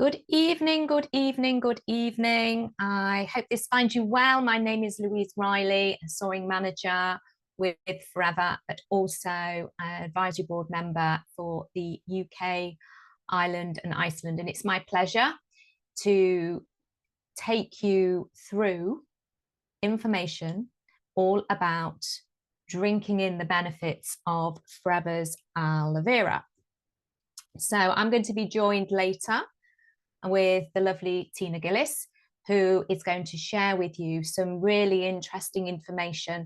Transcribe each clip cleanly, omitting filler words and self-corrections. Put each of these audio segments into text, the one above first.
Good evening, good evening, good evening. I hope this finds you well. My name is Louise Riley, a soaring manager with Forever, but also an advisory board member for the UK, Ireland, and Iceland. And it's my pleasure to take you through information all about drinking in the benefits of Forever's aloe vera. So I'm going to be joined later with the lovely Tina Gillis, who is going to share with you some really interesting information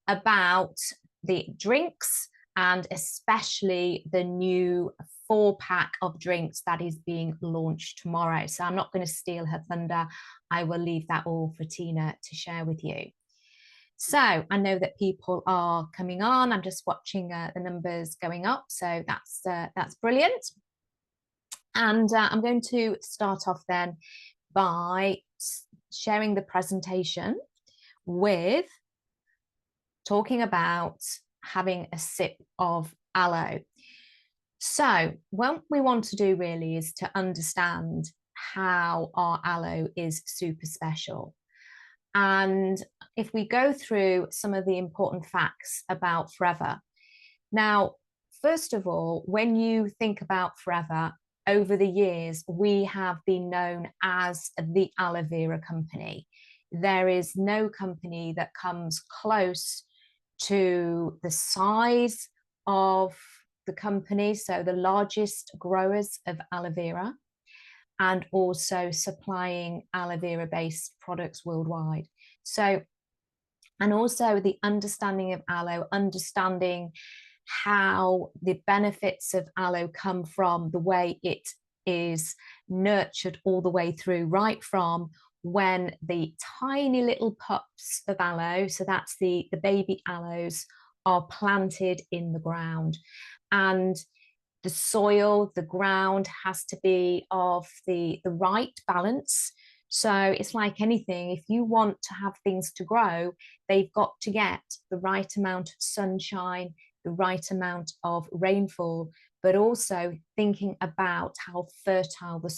about the drinks and especially the new 4-pack of drinks that is being launched tomorrow. So I'm not going to steal her thunder. I will leave that all for Tina to share with you. So I know that people are coming on. I'm just watching the numbers going up. So that's brilliant. And I'm going to start off then by sharing the presentation with talking about having a sip of aloe. So what we want to do really is to understand how our aloe is super special. And if we go through some of the important facts about Forever. Now, first of all, when you think about Forever, over the years, we have been known as the aloe vera company. There is no company that comes close to the size of the company, so the largest growers of aloe vera, and also supplying aloe vera based products worldwide. So, and also the understanding of aloe, understanding how the benefits of aloe come from the way it is nurtured all the way through, right from when the tiny little pups of aloe, so that's the baby aloes, are planted in the ground. And the soil, the ground has to be of the right balance. So it's like anything, if you want to have things to grow, they've got to get the right amount of sunshine, the right amount of rainfall, but also thinking about how fertile the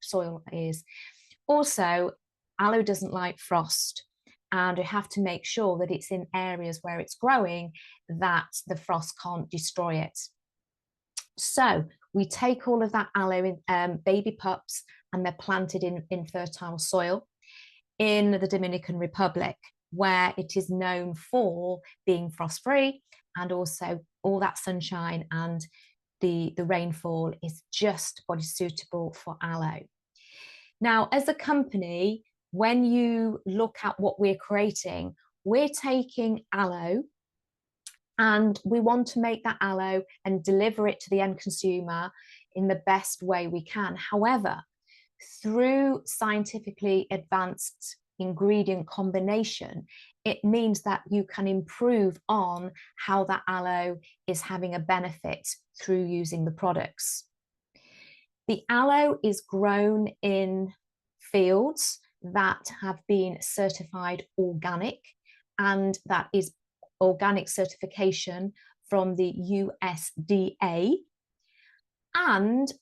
soil is. Also, aloe doesn't like frost, and we have to make sure that it's in areas where it's growing that the frost can't destroy it. So we take all of that aloe in baby pups, and they're planted in fertile soil in the Dominican Republic, where it is known for being frost-free, and also all that sunshine and the rainfall is just what is suitable for aloe. Now, as a company, when you look at what we're creating, we're taking aloe and we want to make that aloe and deliver it to the end consumer in the best way we can. However, through scientifically advanced ingredient combination, it means that you can improve on how that aloe is having a benefit through using the products. The aloe is grown in fields that have been certified organic, and that is organic certification from the USDA. And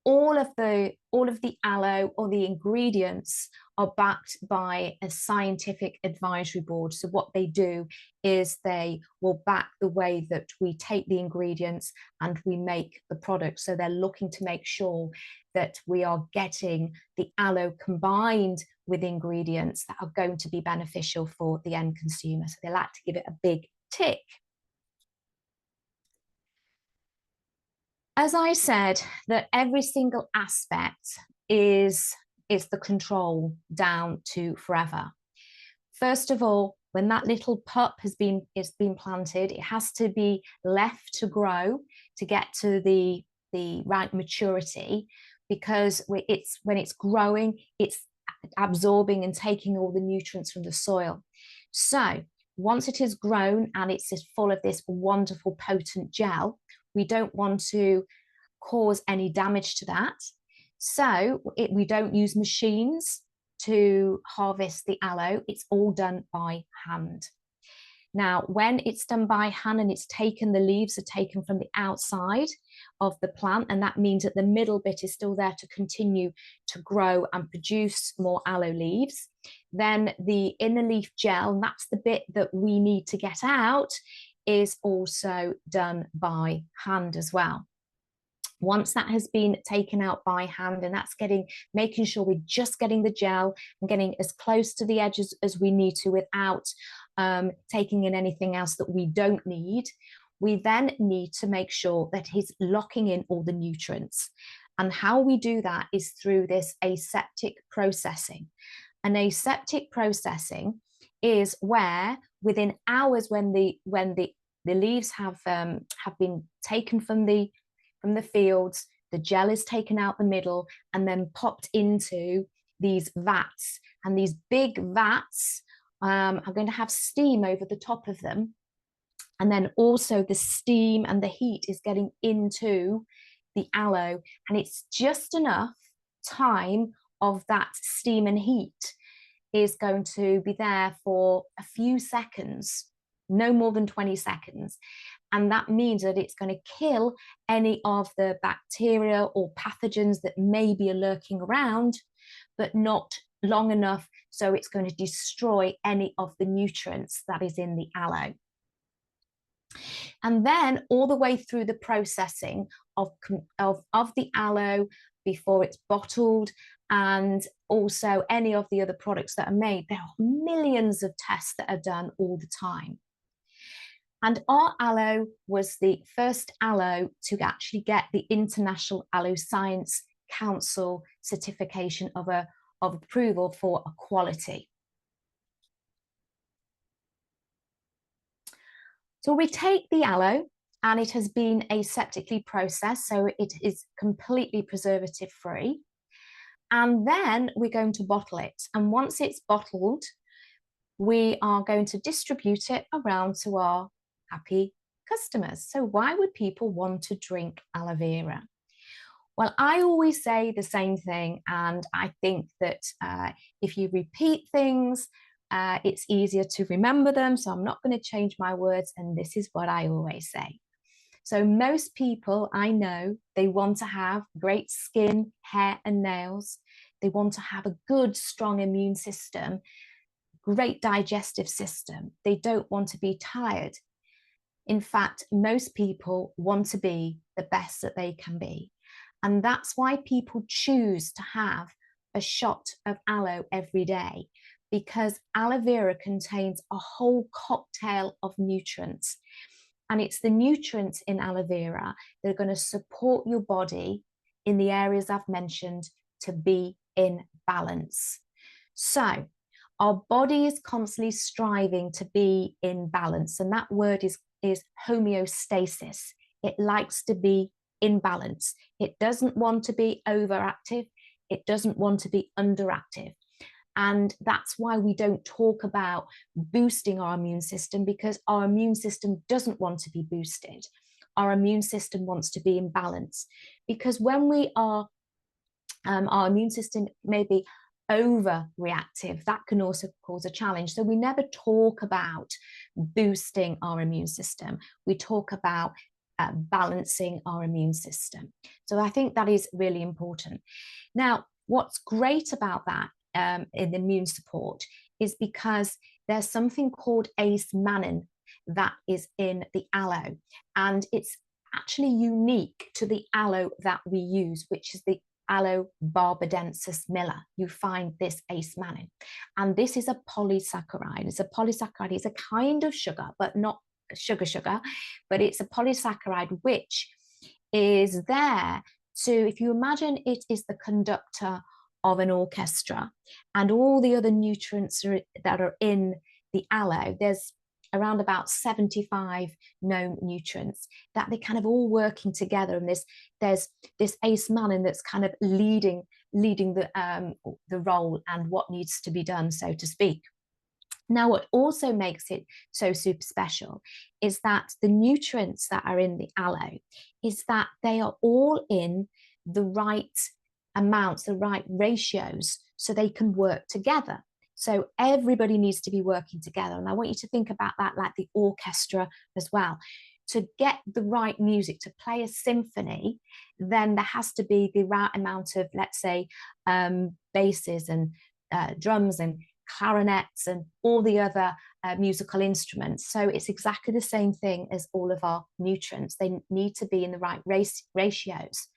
all of the aloe or the ingredients are backed by a scientific advisory board. So what they do is they will back the way that we take the ingredients and we make the product. So they're looking to make sure that we are getting the aloe combined with ingredients that are going to be beneficial for the end consumer. So they like to give it a big tick. As I said, that every single aspect is the control down to Forever. First of all, when that little pup has been planted, it has to be left to grow to get to the right maturity, because when it's growing, it's absorbing and taking all the nutrients from the soil. So once it is grown and it's just full of this wonderful potent gel, we don't want to cause any damage to that. So we don't use machines to harvest the aloe. It's all done by hand. Now, when it's done by hand and it's taken, the leaves are taken from the outside of the plant, and that means that the middle bit is still there to continue to grow and produce more aloe leaves. Then the inner leaf gel, and that's the bit that we need to get out, is also done by hand as well. Once that has been taken out by hand, and that's making sure we're just getting the gel and getting as close to the edges as we need to without taking in anything else that we don't need, we then need to make sure that he's locking in all the nutrients. And how we do that is through this aseptic processing. And aseptic processing is where within hours, when the leaves have been taken from the fields, the gel is taken out the middle and then popped into these vats. And these big vats are going to have steam over the top of them. And then also the steam and the heat is getting into the aloe. And it's just enough time of that steam and heat is going to be there for a few seconds, no more than 20 seconds. And that means that it's going to kill any of the bacteria or pathogens that may be lurking around, but not long enough so it's going to destroy any of the nutrients that is in the aloe. And then all the way through the processing of the aloe before it's bottled, and also any of the other products that are made, there are millions of tests that are done all the time. And our aloe was the first aloe to actually get the International Aloe Science Council certification of approval for quality. So we take the aloe, and it has been aseptically processed, so it is completely preservative free. And then we're going to bottle it. And once it's bottled, we are going to distribute it around to our happy customers. So why would people want to drink aloe vera? Well, I always say the same thing, and I think that if you repeat things, it's easier to remember them. So I'm not going to change my words, and this is what I always say. So most people I know, they want to have great skin, hair and nails. They want to have a good, strong immune system, great digestive system. They don't want to be tired. In fact, most people want to be the best that they can be. And that's why people choose to have a shot of aloe every day, because aloe vera contains a whole cocktail of nutrients. And it's the nutrients in aloe vera that are going to support your body in the areas I've mentioned to be in balance. So our body is constantly striving to be in balance. And that word is homeostasis. It likes to be in balance. It doesn't want to be overactive. It doesn't want to be underactive. And that's why we don't talk about boosting our immune system, because our immune system doesn't want to be boosted. Our immune system wants to be in balance, because when we are, our immune system may be overreactive, that can also cause a challenge. So we never talk about boosting our immune system. We talk about balancing our immune system. So I think that is really important. Now, what's great about that in immune support is because there's something called ace-mannan that is in the aloe, and it's actually unique to the aloe that we use, which is the Aloe barbadensis miller. You find this ace-mannan, and this is a polysaccharide. It's a polysaccharide. It's a kind of sugar, but not sugar, but it's a polysaccharide which is there to, if you imagine it is the conductor of an orchestra, and all the other nutrients that are in the aloe, there's around about 75 known nutrients that they kind of all working together, and there's this ace-mannan that's kind of leading the role and what needs to be done, so to speak. Now, what also makes it so super special is that the nutrients that are in the aloe is that they are all in the right amounts, the right ratios, so they can work together. So everybody needs to be working together. And I want you to think about that like the orchestra as well. to get the right music, to play a symphony, then there has to be the right amount of, let's say, basses and drums and clarinets and all the other musical instruments. So it's exactly the same thing as all of our nutrients. They need to be in the right ratios.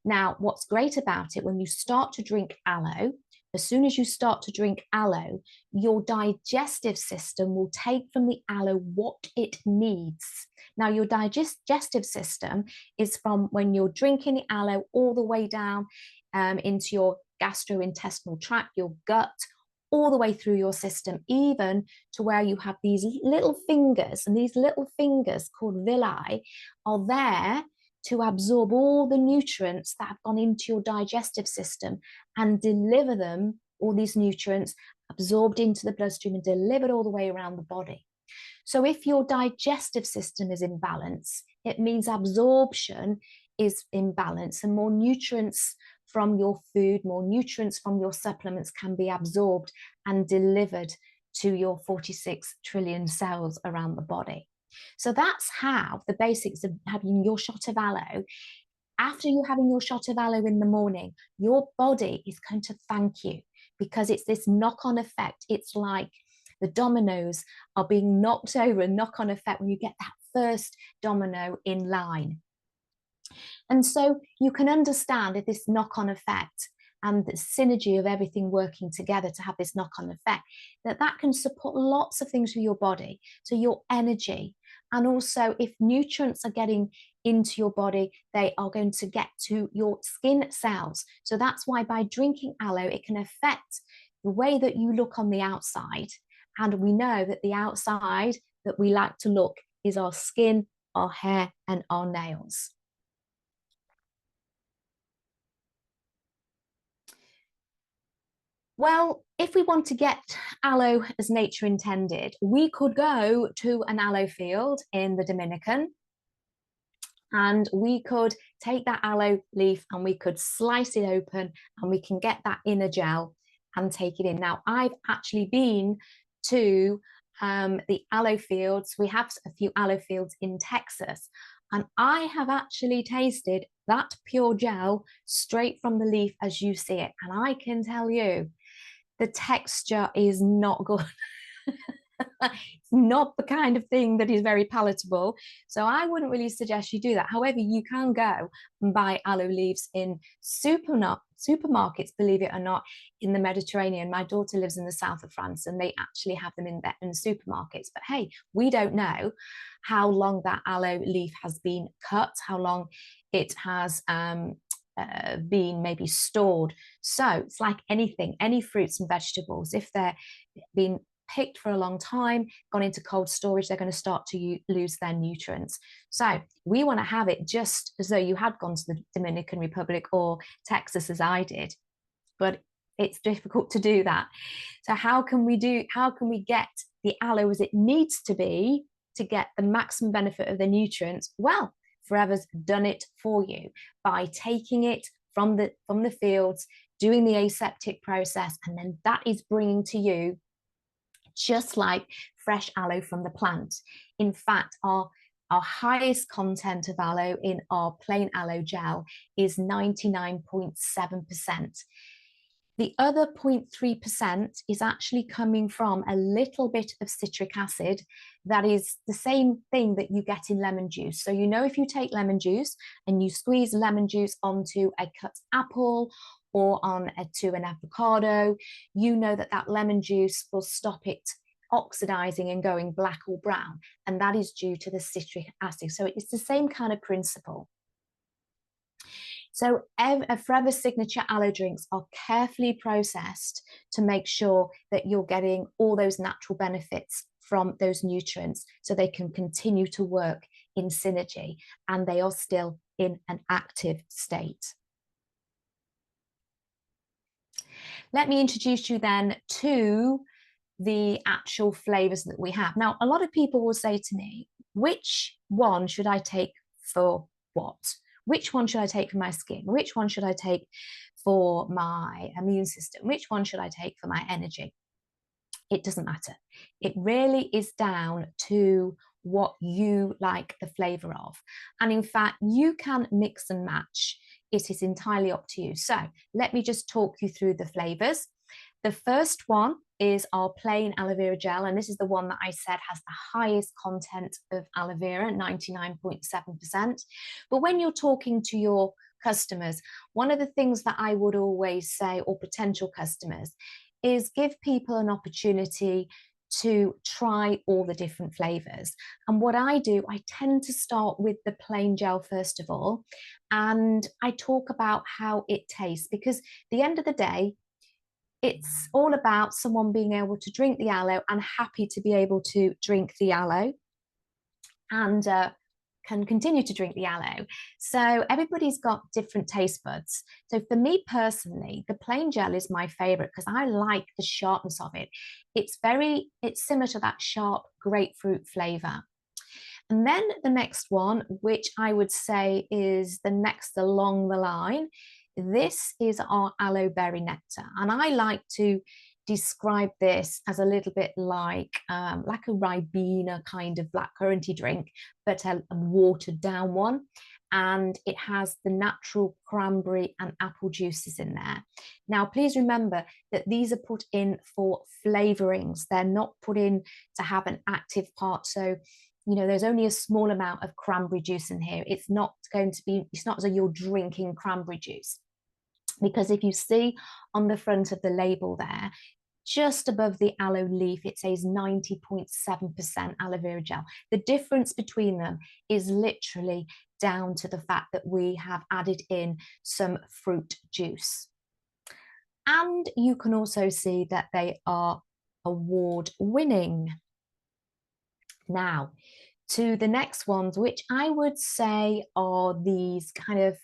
Now, what's great about it, when you start to drink aloe, as soon as you start to drink aloe, your digestive system will take from the aloe what it needs. Now, your digestive system is from when you're drinking the aloe all the way down into your gastrointestinal tract, your gut, all the way through your system, even to where you have these little fingers, and these little fingers called villi are there to absorb all the nutrients that have gone into your digestive system and deliver them, all these nutrients absorbed into the bloodstream and delivered all the way around the body. So if your digestive system is in balance, it means absorption is in balance, and more nutrients from your food, more nutrients from your supplements can be absorbed and delivered to your 46 trillion cells around the body. So that's how the basics of having your shot of aloe. After you're having your shot of aloe in the morning, your body is going to thank you, because it's this knock-on effect. It's like the dominoes are being knocked over, a knock-on effect when you get that first domino in line. And so you can understand if this knock-on effect and the synergy of everything working together to have this knock-on effect, that can support lots of things with your body. So your energy, and also if nutrients are getting into your body, they are going to get to your skin cells. So that's why by drinking aloe, it can affect the way that you look on the outside. And we know that the outside that we like to look is our skin, our hair, and our nails. Well, if we want to get aloe as nature intended, we could go to an aloe field in the Dominican, and we could take that aloe leaf and we could slice it open and we can get that inner gel and take it in. Now, I've actually been to the aloe fields. We have a few aloe fields in Texas, and I have actually tasted that pure gel straight from the leaf as you see it. And I can tell you, the texture is not good. It's not the kind of thing that is very palatable. So I wouldn't really suggest you do that. However, you can go and buy aloe leaves in supermarkets, believe it or not, in the Mediterranean. My daughter lives in the south of France, and they actually have them in supermarkets. But hey, we don't know how long that aloe leaf has been cut, how long it has been maybe stored. So it's like anything, any fruits and vegetables, if they're being picked for a long time, gone into cold storage, they're going to start to lose their nutrients. So we want to have it just as though you had gone to the Dominican Republic or Texas, as I did, but it's difficult to do that. So how can we get the aloe as it needs to be to get the maximum benefit of the nutrients? Well, Forever's done it for you by taking it from the fields, doing the aseptic process, and then that is bringing to you just like fresh aloe from the plant. In fact, our highest content of aloe in our plain aloe gel is 99.7%. The other 0.3% is actually coming from a little bit of citric acid that is the same thing that you get in lemon juice. So you know, if you take lemon juice and you squeeze lemon juice onto a cut apple or to an avocado, you know that lemon juice will stop it oxidizing and going black or brown, and that is due to the citric acid. So it's the same kind of principle. So Forever Signature aloe drinks are carefully processed to make sure that you're getting all those natural benefits from those nutrients, so they can continue to work in synergy and they are still in an active state. Let me introduce you then to the actual flavors that we have. Now, a lot of people will say to me, which one should I take for what? Which one should I take for my skin? Which one should I take for my immune system? Which one should I take for my energy? It doesn't matter. It really is down to what you like the flavor of. And in fact, you can mix and match. It is entirely up to you. So let me just talk you through the flavors. The first one is our plain aloe vera gel, and this is the one that I said has the highest content of aloe vera, 99.7%. But when you're talking to your customers, one of the things that I would always say, or potential customers, is give people an opportunity to try all the different flavors. And what I do, I tend to start with the plain gel first of all, and I talk about how it tastes, because at the end of the day, it's all about someone being able to drink the aloe and happy to be able to drink the aloe, and can continue to drink the aloe. So everybody's got different taste buds. So for me personally, the plain gel is my favorite because I like the sharpness of it. It's similar to that sharp grapefruit flavor. And then the next one, which I would say is the next along the line, this is our aloe berry nectar. And I like to describe this as a little bit like a Ribena kind of blackcurranty drink, but a watered down one. And it has the natural cranberry and apple juices in there. Now, please remember that these are put in for flavorings. They're not put in to have an active part. So, there's only a small amount of cranberry juice in here. It's not as though you're drinking cranberry juice. Because if you see on the front of the label there, just above the aloe leaf, it says 90.7% aloe vera gel. The difference between them is literally down to the fact that we have added in some fruit juice. And you can also see that they are award winning. Now, to the next ones, which I would say are these kind of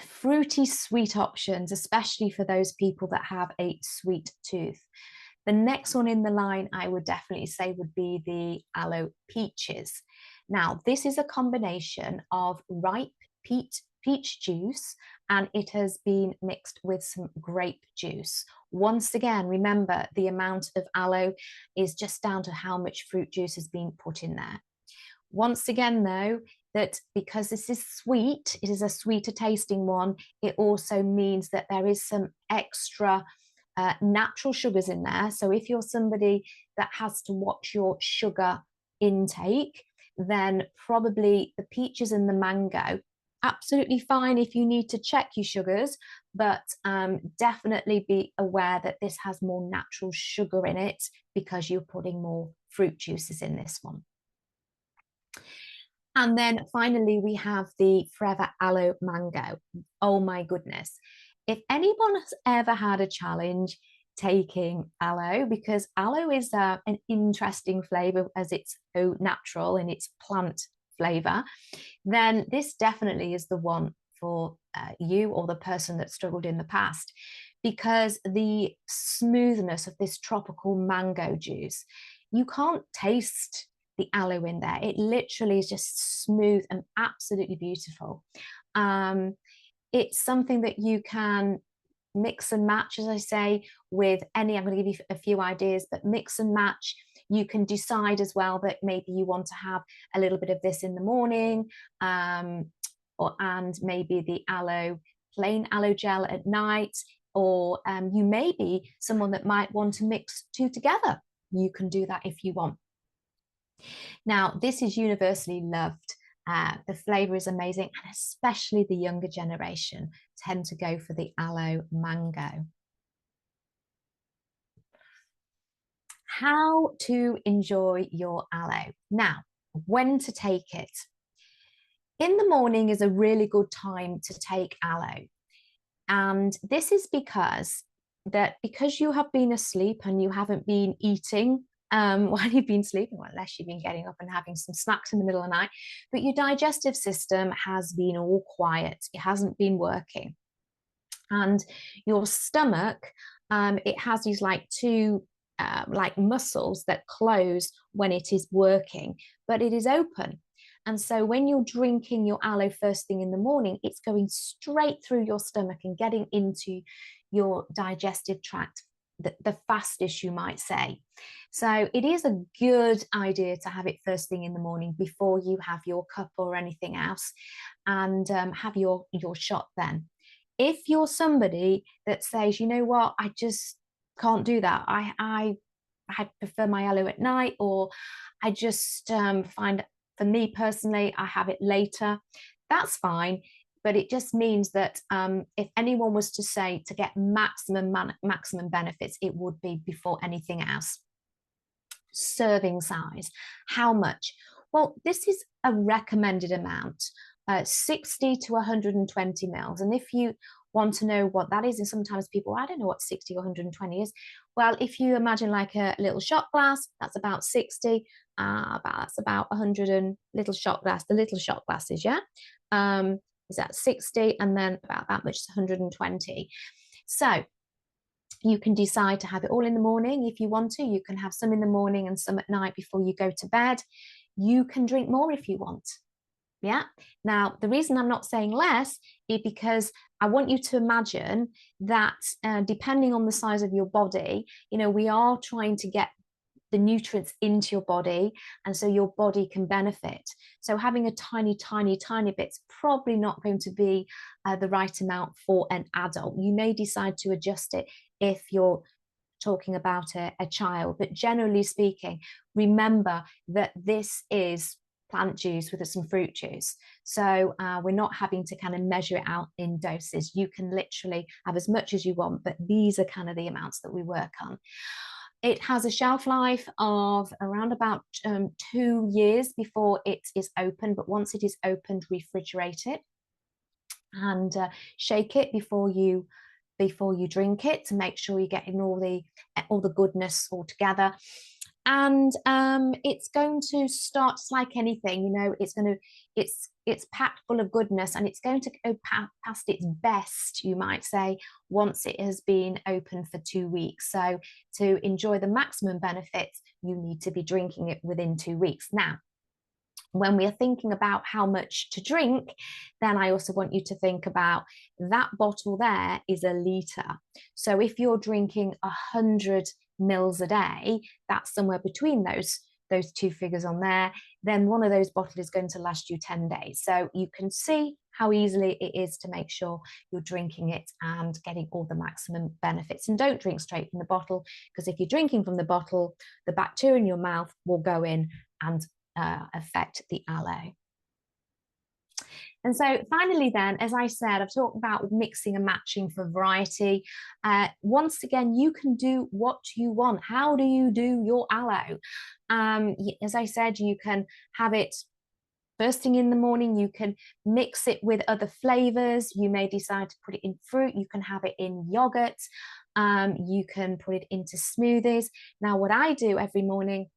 fruity sweet options, especially for those people that have a sweet tooth. The next one in the line I would definitely say would be the aloe peaches. Now, this is a combination of ripe peach juice, and it has been mixed with some grape juice. Once again, remember the amount of aloe is just down to how much fruit juice has been put in there. Once again, though, that because this is sweet, it is a sweeter tasting one, it also means that there is some extra natural sugars in there. So if you're somebody that has to watch your sugar intake, then probably the peaches and the mango, absolutely fine if you need to check your sugars, but definitely be aware that this has more natural sugar in it because you're putting more fruit juices in this one. And then finally, we have the Forever Aloe Mango. Oh my goodness. If anyone has ever had a challenge taking aloe, because aloe is an interesting flavor as it's so natural in its plant flavor, then this definitely is the one for you or the person that struggled in the past, because the smoothness of this tropical mango juice, you can't taste the aloe in there. It literally is just smooth and absolutely beautiful. It's something that you can mix and match, as I say, with any. I'm going to give you a few ideas, but mix and match. You can decide as well that maybe you want to have a little bit of this in the morning, and maybe the plain aloe gel at night, or you may be someone that might want to mix two together. You can do that if you want. Now, this is universally loved. The flavor is amazing, and especially the younger generation tend to go for the aloe mango. How to enjoy your aloe. Now, when to take it. In the morning is a really good time to take aloe. And this is because you have been asleep and you haven't been eating while you've been sleeping, well, unless you've been getting up and having some snacks in the middle of the night, but your digestive system has been all quiet. It hasn't been working. And your stomach, it has these two muscles that close when it is working, but it is open. And so when you're drinking your aloe first thing in the morning, it's going straight through your stomach and getting into your digestive tract the fastest, you might say. So it is a good idea to have it first thing in the morning before you have your cup or anything else, and have your shot then. If you're somebody that says, you know what, I just can't do that, I prefer my aloe at night, or I just find, for me personally, I have it later, that's fine. But it just means that if anyone was to say to get maximum benefits, it would be before anything else. Serving size, how much? Well, this is a recommended amount, 60 to 120 mils. And if you want to know what that is, and sometimes people, I don't know what 60 or 120 is. Well, if you imagine like a little shot glass, that's about 60, that's about 100 and little shot glass, the little shot glasses, yeah? Is that 60, and then about that much is 120. So you can decide to have it all in the morning if you want to. You can have some in the morning and some at night before you go to bed. You can drink more if you want. Yeah. Now, the reason I'm not saying less is because I want you to imagine that depending on the size of your body, you know, we are trying to get the nutrients into your body, and so your body can benefit. So having a tiny bit's probably not going to be the right amount for an adult. You may decide to adjust it if you're talking about a child, but generally speaking, remember that this is plant juice with some fruit juice. So we're not having to kind of measure it out in doses. You can literally have as much as you want, but these are kind of the amounts that we work on. It has a shelf life of around about 2 years before it is open, but once it is opened, refrigerate it and shake it before you drink it to make sure you're getting all the goodness all together. And it's going to start just like anything, you know, it's packed full of goodness, and it's going to go past its best, you might say, once it has been open for 2 weeks. So to enjoy the maximum benefits, you need to be drinking it within 2 weeks. Now, when we are thinking about how much to drink, then I also want you to think about that bottle there is a litre. So if you're drinking 100 mils a day, that's somewhere between those two figures on there, then one of those bottles is going to last you 10 days. So you can see how easily it is to make sure you're drinking it and getting all the maximum benefits. And don't drink straight from the bottle, because if you're drinking from the bottle, the bacteria in your mouth will go in and affect the aloe. And so finally then, as I said, I've talked about mixing and matching for variety. Once again, you can do what you want. How do you do your aloe? As I said, you can have it first thing in the morning. You can mix it with other flavors. You may decide to put it in fruit. You can have it in yogurt. You can put it into smoothies. Now, what I do every morning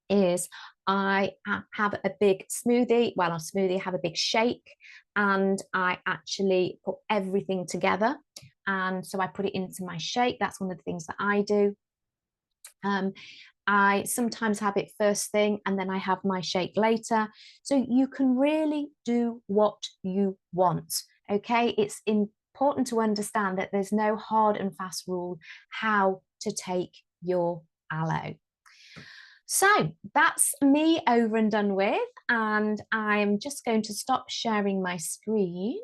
is I have a big smoothie. Well, a smoothie, I have a big shake, and I actually put everything together. And so I put it into my shake. That's one of the things that I do. I sometimes have it first thing, and then I have my shake later. So you can really do what you want. Okay, it's important to understand that there's no hard and fast rule how to take your aloe. So that's me over and done with, and I'm just going to stop sharing my screen.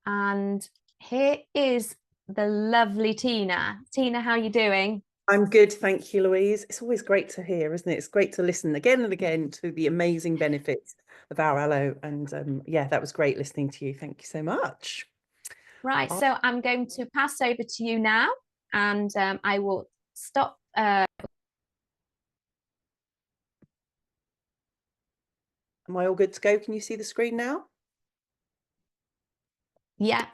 And here is the lovely Tina. Tina, how are you doing? I'm good, thank you, Louise. It's always great to hear, isn't it? It's great to listen again and again to the amazing benefits of our aloe. And yeah, that was great listening to you. Thank you so much. Right, so I'm going to pass over to you now, and I will stop. Am I all good to go? Can you see the screen now? Yeah,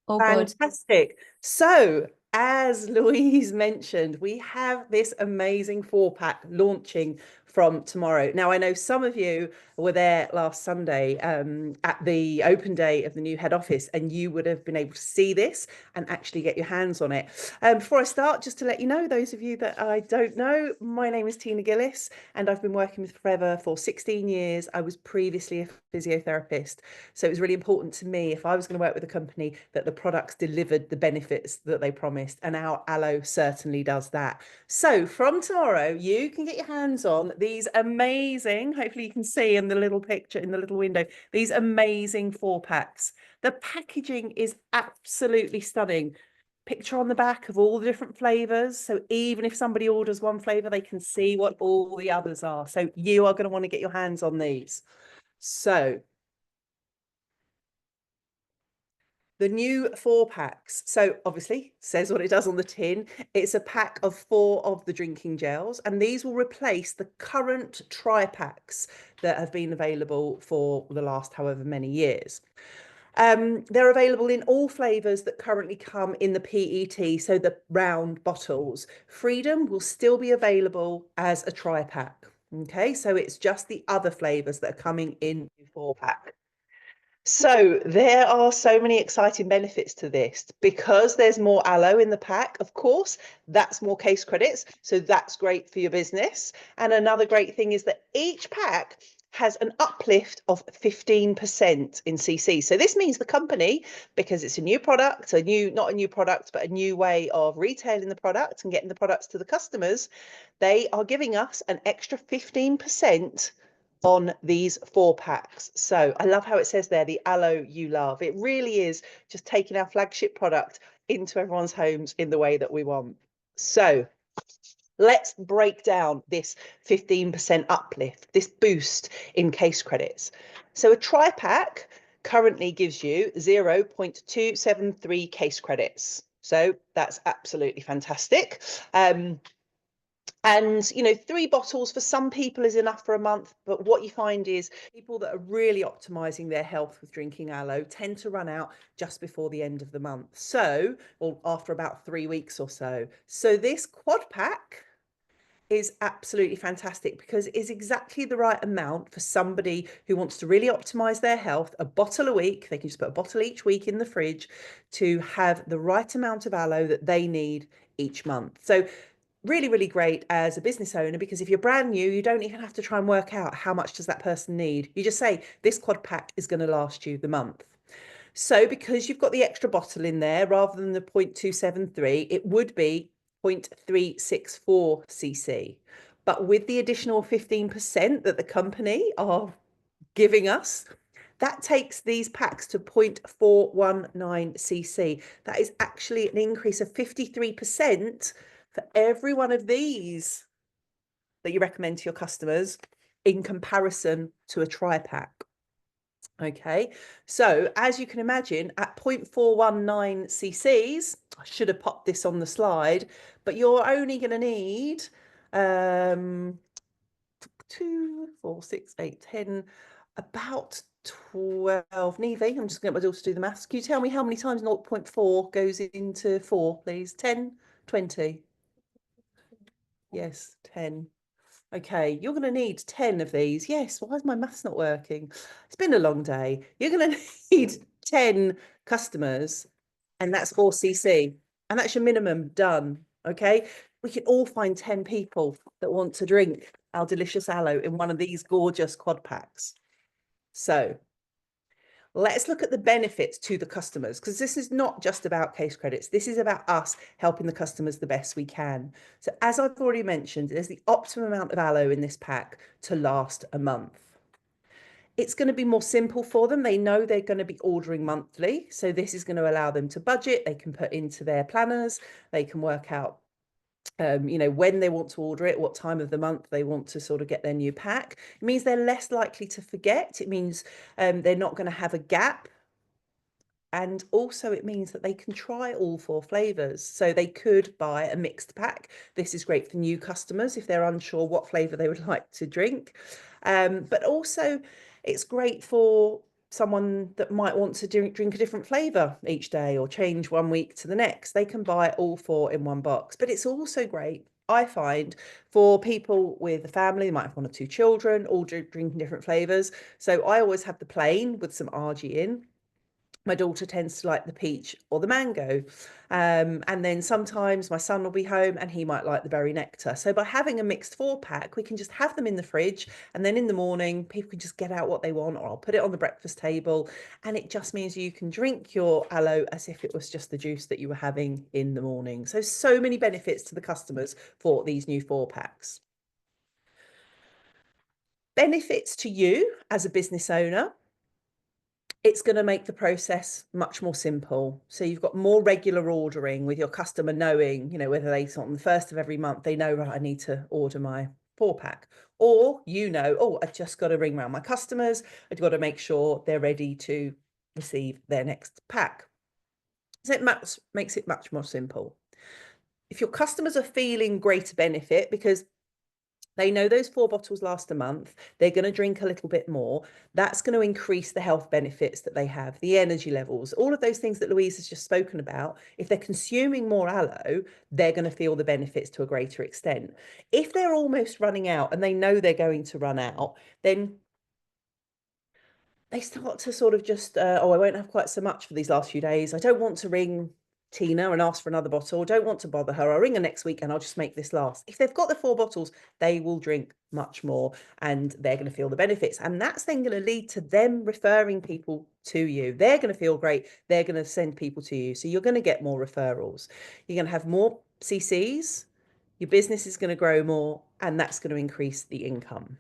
all good. Fantastic. So, as Louise mentioned, we have this amazing 4-pack launching from tomorrow. Now, I know some of you were there last Sunday at the open day of the new head office, and you would have been able to see this and actually get your hands on it. Before I start, just to let you know, those of you that I don't know, my name is Tina Gillis, and I've been working with Forever for 16 years. I was previously a physiotherapist, so it was really important to me, if I was going to work with a company, that the products delivered the benefits that they promised, and our aloe certainly does that. So from tomorrow, you can get your hands on these amazing, hopefully you can see in the little picture in the little window, these amazing 4-packs. The packaging is absolutely stunning. Picture on the back of all the different flavors. So even if somebody orders one flavor, they can see what all the others are. So you are going to want to get your hands on these. So the new 4-packs. So obviously says what it does on the tin. It's a pack of 4 of the drinking gels, and these will replace the current tri-packs that have been available for the last however many years. They're available in all flavors that currently come in the PET, so the round bottles. Freedom will still be available as a tri-pack. Okay, so it's just the other flavors that are coming in 4-pack. So there are so many exciting benefits to this because there's more aloe in the pack. Of course, that's more case credits. So that's great for your business. And another great thing is that each pack has an uplift of 15% in CC. So this means the company, because it's a new product, not a new product, but a new way of retailing the product and getting the products to the customers, they are giving us an extra 15% on these 4-packs. So I love how it says there, the aloe you love. It really is just taking our flagship product into everyone's homes in the way that we want. So let's break down this 15% uplift, this boost in case credits. So a tri-pack currently gives you 0.273 case credits. So that's absolutely fantastic. And, 3 bottles for some people is enough for a month. But what you find is people that are really optimizing their health with drinking aloe tend to run out just before the end of the month. So, or after about 3 weeks or so. So this quad pack is absolutely fantastic because it is exactly the right amount for somebody who wants to really optimize their health. A bottle a week, they can just put a bottle each week in the fridge to have the right amount of aloe that they need each month. So really, really great as a business owner, because if you're brand new, you don't even have to try and work out how much does that person need. You just say, this quad pack is going to last you the month. So because you've got the extra bottle in there, rather than the 0.273, it would be 0.364 cc. But with the additional 15% that the company are giving us, that takes these packs to 0.419 cc. That is actually an increase of 53% for every one of these that you recommend to your customers in comparison to a tri-pack. Okay, so as you can imagine, at 0.419 cc's, I should have popped this on the slide, but you're only going to need 2, 4, 6, 8, 10, about 12. Nevie, I'm just going to get my daughter to do the maths. Can you tell me how many times 0.4 goes into 4, please? 10, 20? Yes, 10. Okay, you're going to need 10 of these. Yes, why is my maths not working? It's been a long day. You're going to need 10 customers, and that's 4cc. And that's your minimum done. Okay, we can all find 10 people that want to drink our delicious aloe in one of these gorgeous quad packs. So let's look at the benefits to the customers, because this is not just about case credits. This is about us helping the customers the best we can. So as I've already mentioned, there's the optimum amount of aloe in this pack to last a month. It's going to be more simple for them. They know they're going to be ordering monthly. So this is going to allow them to budget. They can put into their planners. They can work out when they want to order it, what time of the month they want to sort of get their new pack. It means they're less likely to forget. It means they're not going to have a gap. And also it means that they can try all 4 flavors. So they could buy a mixed pack. This is great for new customers if they're unsure what flavor they would like to drink. But also it's great for someone that might want to drink a different flavor each day or change one week to the next. They can buy all 4 in one box. But it's also great I find for people with a family, they might have 1 or 2 children, all drinking different flavors. So I always have the plain with some RG in. My daughter tends to like the peach or the mango. And then sometimes my son will be home and he might like the berry nectar. So by having a mixed 4-pack, we can just have them in the fridge, and then in the morning, people can just get out what they want, or I'll put it on the breakfast table. And it just means you can drink your aloe as if it was just the juice that you were having in the morning. So many benefits to the customers for these new 4-packs. Benefits to you as a business owner. It's going to make the process much more simple. So you've got more regular ordering, with your customer knowing, whether they on the first of every month, they know, right, I need to order my 4-pack. Or, oh, I've just got to ring around my customers. I've got to make sure they're ready to receive their next pack. So it makes it much more simple. If your customers are feeling greater benefit because they know those 4 bottles last a month, they're going to drink a little bit more. That's going to increase the health benefits that they have, the energy levels, all of those things that Louise has just spoken about. If they're consuming more aloe, they're going to feel the benefits to a greater extent. If they're almost running out and they know they're going to run out, then they start to sort of just, oh, I won't have quite so much for these last few days. I don't want to ring Tina and ask for another bottle. Don't want to bother her. I'll ring her next week and I'll just make this last. If they've got the 4 bottles, they will drink much more and they're going to feel the benefits. And that's then going to lead to them referring people to you. They're going to feel great. They're going to send people to you. So you're going to get more referrals. You're going to have more CCs. Your business is going to grow more, and that's going to increase the income.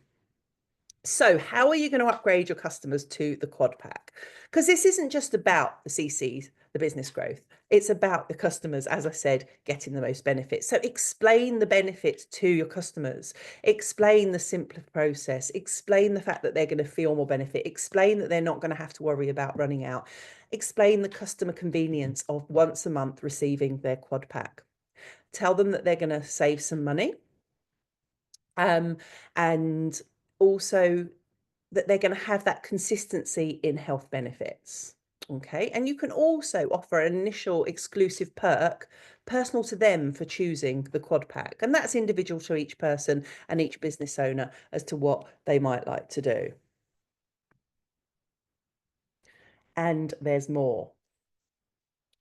So how are you going to upgrade your customers to the quad pack? Because this isn't just about the CCs, the business growth. It's about the customers, as I said, getting the most benefits. So explain the benefits to your customers. Explain the simpler process. Explain the fact that they're going to feel more benefit. Explain that they're not going to have to worry about running out. Explain the customer convenience of once a month receiving their quad pack. Tell them that they're going to save some money. And also that they're going to have that consistency in health benefits. Okay. And you can also offer an initial exclusive perk personal to them for choosing the quad pack. And that's individual to each person and each business owner as to what they might like to do. And there's more.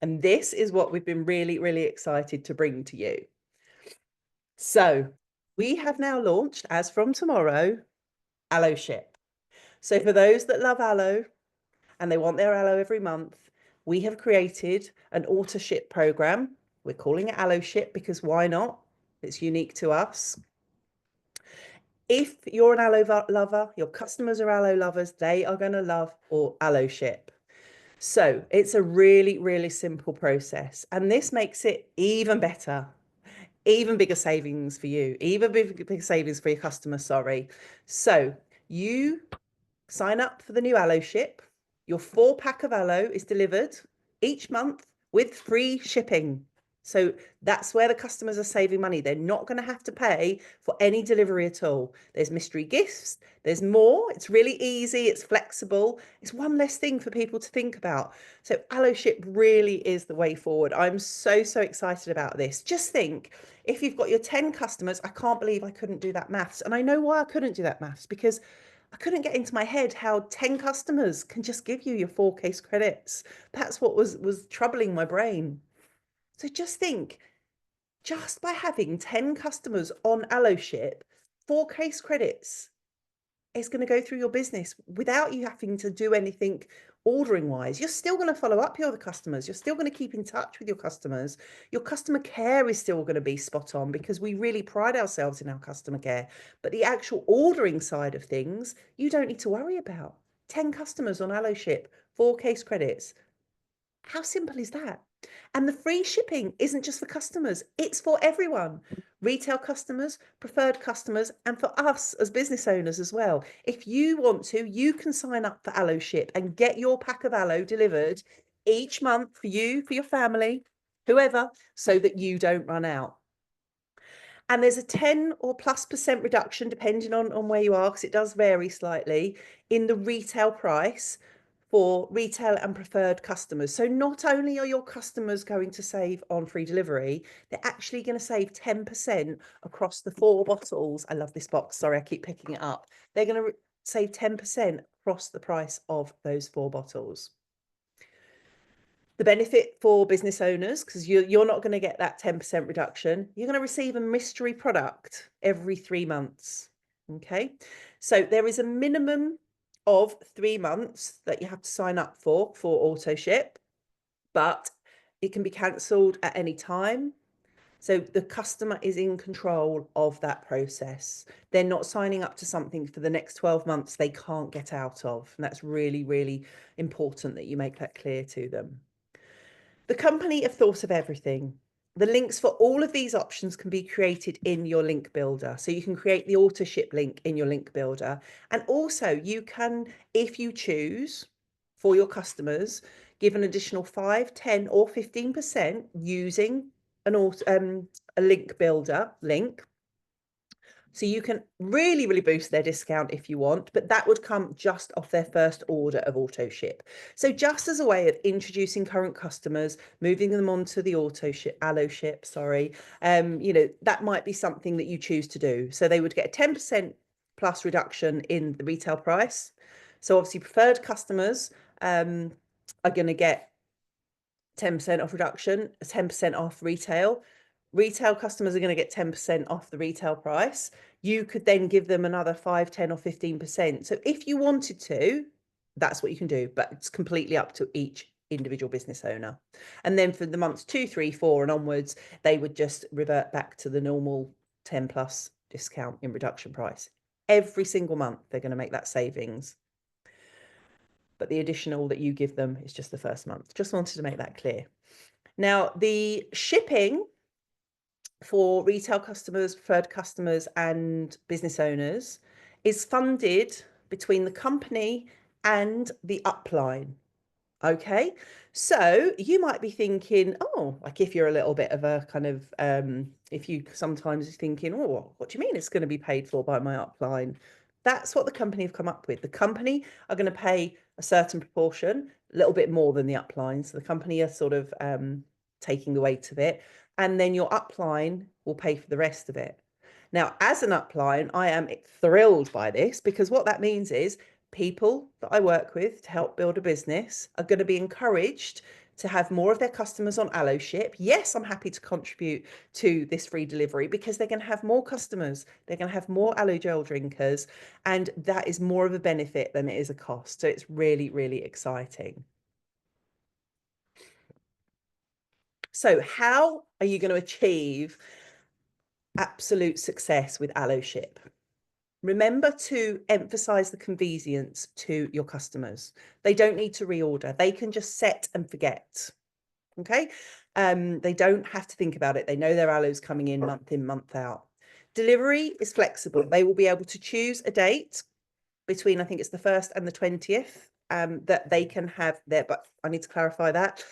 And this is what we've been really, really excited to bring to you. So we have now launched, as from tomorrow, Aloe Ship. So for those that love aloe and they want their aloe every month, we have created an auto ship program. We're calling it Aloe Ship because why not? It's unique to us. If you're an aloe lover, your customers are aloe lovers, they are going to love Aloe Ship. So it's a really, really simple process. And this makes it even better, even bigger savings for you, even bigger savings for your customers, sorry. So you sign up for the new Aloe Ship. Your 4-pack of aloe is delivered each month with free shipping. So that's where the customers are saving money. They're not going to have to pay for any delivery at all. There's mystery gifts. There's more. It's really easy. It's flexible. It's one less thing for people to think about. So Aloe Ship really is the way forward. I'm so excited about this. Just think, if you've got your 10 customers, I can't believe I couldn't do that maths. And I know why I couldn't do that maths, because I couldn't get into my head how 10 customers can just give you your 4 case credits. That's what was troubling my brain. So just think, just by having 10 customers on Aloe Ship, 4 case credits is going to go through your business without you having to do anything ordering wise. You're still going to follow up your other customers. You're still going to keep in touch with your customers. Your customer care is still going to be spot on because we really pride ourselves in our customer care. But the actual ordering side of things, you don't need to worry about. 10 customers on Aloe Ship, 4 case credits. How simple is that? And the free shipping isn't just for customers, it's for everyone. Retail customers, preferred customers, and for us as business owners as well. If you want to, you can sign up for Aloe Ship and get your pack of aloe delivered each month for you, for your family, whoever, so that you don't run out. And there's a 10 or plus % reduction, depending on where you are, because it does vary slightly, in the retail price for retail and preferred customers. So not only are your customers going to save on free delivery, they're actually going to save 10% across the 4 bottles. I love this box. Sorry, I keep picking it up. They're going to save 10% across the price of those 4 bottles. The benefit for business owners, because you're not going to get that 10% reduction, you're going to receive a mystery product every 3 months. Okay, so there is a minimum of 3 months that you have to sign up for auto ship, but it can be cancelled at any time. So the customer is in control of that process. They're not signing up to something for the next 12 months they can't get out of. And that's really, really important that you make that clear to them. The company have thought of everything. The links for all of these options can be created in your link builder. So you can create the auto ship link in your link builder. And also you can, if you choose for your customers, give an additional 5, 10 or 15% using a link builder link. So you can really, really boost their discount if you want, but that would come just off their first order of auto ship. So just as a way of introducing current customers, moving them onto the Aloe ship, that might be something that you choose to do. So they would get a 10% plus reduction in the retail price. So obviously preferred customers are going to get 10% off reduction, 10% off retail. Retail customers are going to get 10% off the retail price. You could then give them another 5, 10 or 15%. So if you wanted to, that's what you can do, but it's completely up to each individual business owner. And then for the months 2, 3, 4 and onwards, they would just revert back to the normal 10 plus discount in reduction price. Every single month, they're going to make that savings. But the additional that you give them is just the first month. Just wanted to make that clear. Now, the shipping for retail customers, preferred customers and business owners is funded between the company and the upline. Okay, so you might be thinking, oh, like if you're a little bit of a kind of, if you sometimes thinking, oh, what do you mean it's going to be paid for by my upline? That's what the company have come up with. The company are going to pay a certain proportion, a little bit more than the upline. So the company are sort of taking the weight of it. And then your upline will pay for the rest of it. Now, as an upline, I am thrilled by this because what that means is people that I work with to help build a business are going to be encouraged to have more of their customers on Aloe Ship. Yes, I'm happy to contribute to this free delivery because they're going to have more customers. They're going to have more aloe gel drinkers, and that is more of a benefit than it is a cost. So it's really, really exciting. So how are you going to achieve absolute success with Aloe Ship? Remember to emphasize the convenience to your customers. They don't need to reorder. They can just set and forget. Okay. They don't have to think about it. They know their aloes coming in, month out. Delivery is flexible. They will be able to choose a date between, I think it's the 1st and the 20th, that they can have their, but I need to clarify that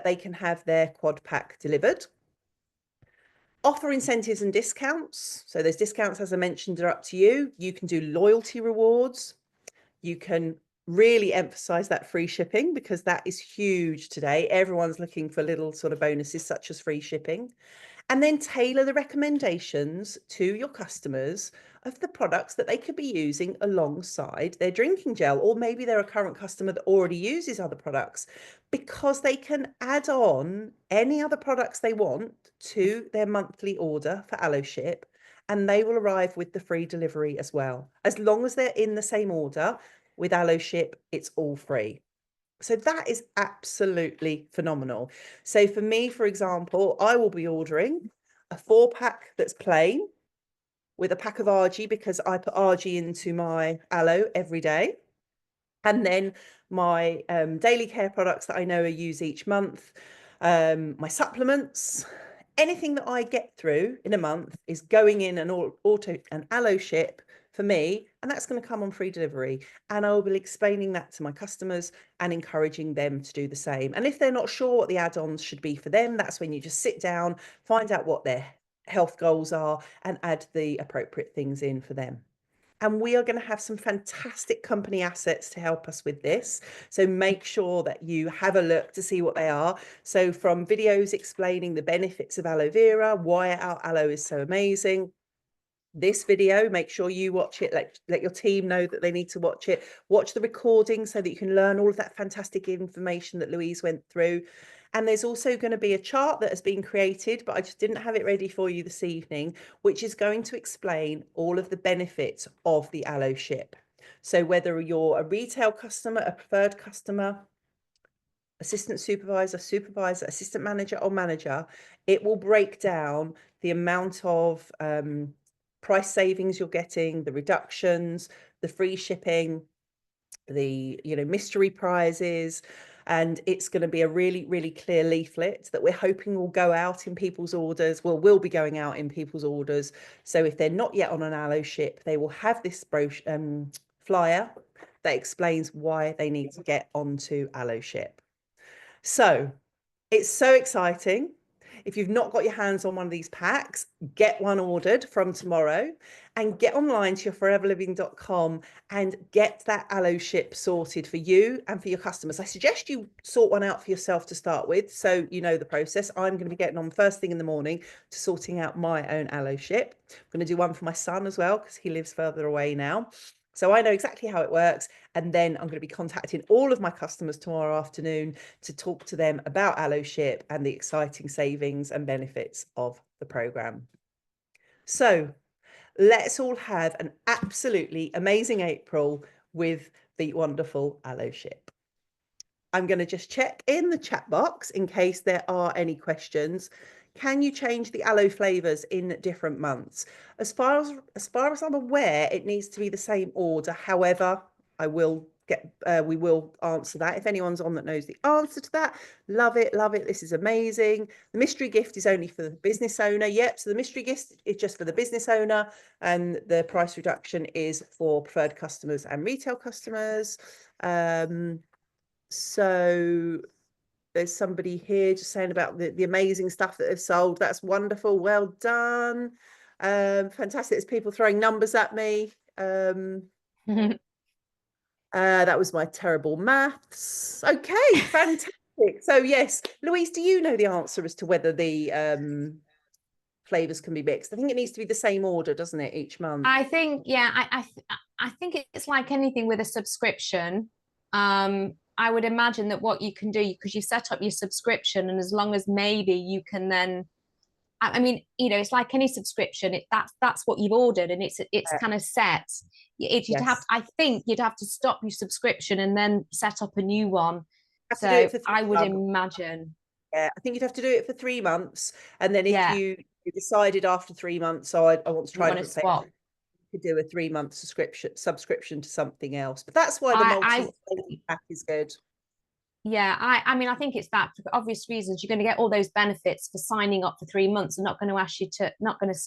they can have their quad pack delivered. Offer incentives and discounts. So those discounts, as I mentioned, are up to you. You can do loyalty rewards. You can really emphasize that free shipping because that is huge today. Everyone's looking for little sort of bonuses such as free shipping. And then tailor the recommendations to your customers of the products that they could be using alongside their drinking gel, or maybe they're a current customer that already uses other products, because they can add on any other products they want to their monthly order for Aloe Ship, and they will arrive with the free delivery as well. As long as they're in the same order with Aloe Ship, it's all free. So that is absolutely phenomenal. So for me, for example, I will be ordering a 4-pack that's plain with a pack of RG because I put RG into my aloe every day. And then my daily care products that I know I use each month, my supplements, anything that I get through in a month is going in an Aloe Ship for me, and that's going to come on free delivery. And I will be explaining that to my customers and encouraging them to do the same. And if they're not sure what the add-ons should be for them, that's when you just sit down, find out what their health goals are and add the appropriate things in for them. and we are going to have some fantastic company assets to help us with this. So make sure that you have a look to see what they are. So from videos explaining the benefits of aloe vera, why our aloe is so amazing, this video, make sure you watch it, let your team know that they need to watch it, watch the recording so that you can learn all of that fantastic information that Louise went through. And there's also going to be a chart that has been created, but I just didn't have it ready for you this evening, which is going to explain all of the benefits of the aloe ship. So whether you're a retail customer, a preferred customer, assistant supervisor, assistant manager, or manager, it will break down the amount of price savings you're getting, the reductions, the free shipping, the mystery prizes. And it's going to be a really, really clear leaflet that we're hoping will go out in people's orders. Well, will be going out in people's orders. So if they're not yet on an aloe ship, they will have this brochure, flyer that explains why they need to get onto aloe ship. So it's so exciting. If you've not got your hands on one of these packs, get one ordered from tomorrow and get online to your foreverliving.com and get that aloe ship sorted for you and for your customers. I suggest you sort one out for yourself to start with, so you know the process. I'm going to be getting on first thing in the morning to sorting out my own aloe ship. I'm going to do one for my son as well because he lives further away now. So I know exactly how it works. And then I'm going to be contacting all of my customers tomorrow afternoon to talk to them about Aloe Ship and the exciting savings and benefits of the program. So let's all have an absolutely amazing April with the wonderful Aloe Ship. I'm going to just check in the chat box in case there are any questions. Can you change the aloe flavors in different months? As far as I'm aware, it needs to be the same order. However, we will answer that. If anyone's on that knows the answer to that, love it, love it. This is amazing. The mystery gift is only for the business owner. Yep, so the mystery gift is just for the business owner, and the price reduction is for preferred customers and retail customers. So there's somebody here just saying about the amazing stuff that they've sold. That's wonderful. Well done. Fantastic. There's people throwing numbers at me. That was my terrible maths. Okay, fantastic. So yes, Louise, do you know the answer as to whether the flavors can be mixed? I think it needs to be the same order, doesn't it, each month? I think, yeah, I think it's like anything with a subscription. I would imagine that what you can do, because you set up your subscription, and as long as maybe you can then, I mean, it's like any subscription. That's what you've ordered, and it's kind of set. Yes. I think you'd have to stop your subscription and then set up a new one. Have to do So it for 3 I would months. imagine, Yeah, I think you'd have to do it for 3 months, and then if yeah, you decided after 3 months, so I want to you try want to different flavors, swap. you could do a 3-month subscription to something else. But that's why the I multi pack is good. Yeah, I mean, I think it's that for obvious reasons. You're going to get all those benefits for signing up for 3 months, and not going to ask you to, not going to,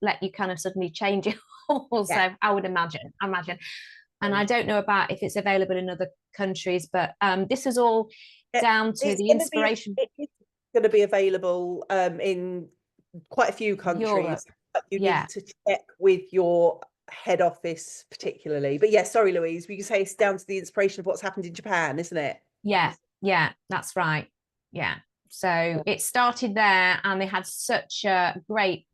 let you kind of suddenly change it all. Yeah. So I would imagine. And I don't know about if it's available in other countries, but this is all down to It's the going to be inspiration. it is going to be available in quite a few Europe. countries, but you Yeah, need to check with your head office particularly. But yeah, sorry, Louise, we can say it's down to the inspiration of what's happened in Japan, isn't it? yeah, that's right. Yeah. So it started there, and they had such a great,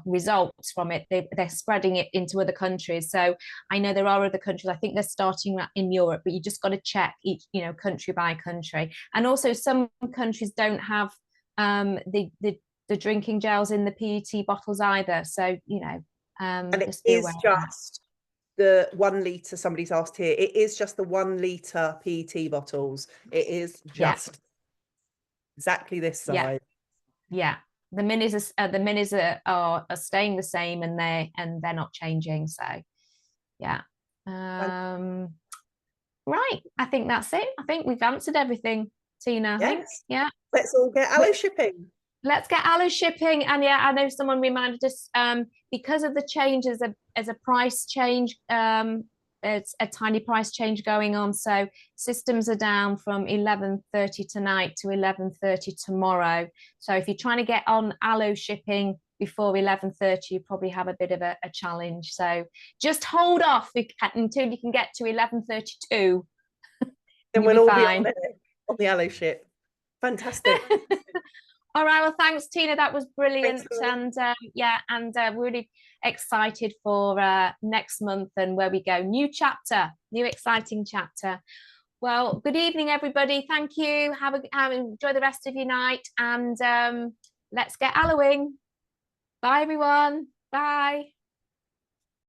results from it. They're spreading it into other countries. So I know there are other countries. I think they're starting that in Europe, but you just got to check each, country by country. And also, some countries don't have the drinking gels in the PET bottles either. So And it just be aware is of that. just the 1 litre, somebody's asked here, it is just the 1 litre PET bottles. It is Yeah, just exactly this yeah. size. Yeah, the minis are staying the same, and they're not changing. So yeah. And Right. I think that's it. I think we've answered everything, Tina. I think. yes, Yeah. let's all get aloe shipping. Let's get aloe shipping. And yeah, I know someone reminded us, because of the change as a price change, it's a tiny price change going on. So systems are down from 11:30 tonight to 11:30 tomorrow. So if you're trying to get on aloe shipping before 11:30, you probably have a bit of a challenge. So just hold off until you can get to 11:32. Then You'll we'll be all be fine. on the Aloe ship. Fantastic. All right, well, thanks, Tina. That was Thanks brilliant. a lot. And yeah, and we're really excited for next month and where we go. New chapter, new exciting chapter. Well, good evening, everybody. Thank you. Enjoy the rest of your night, and let's get aloeing. Bye, everyone. Bye.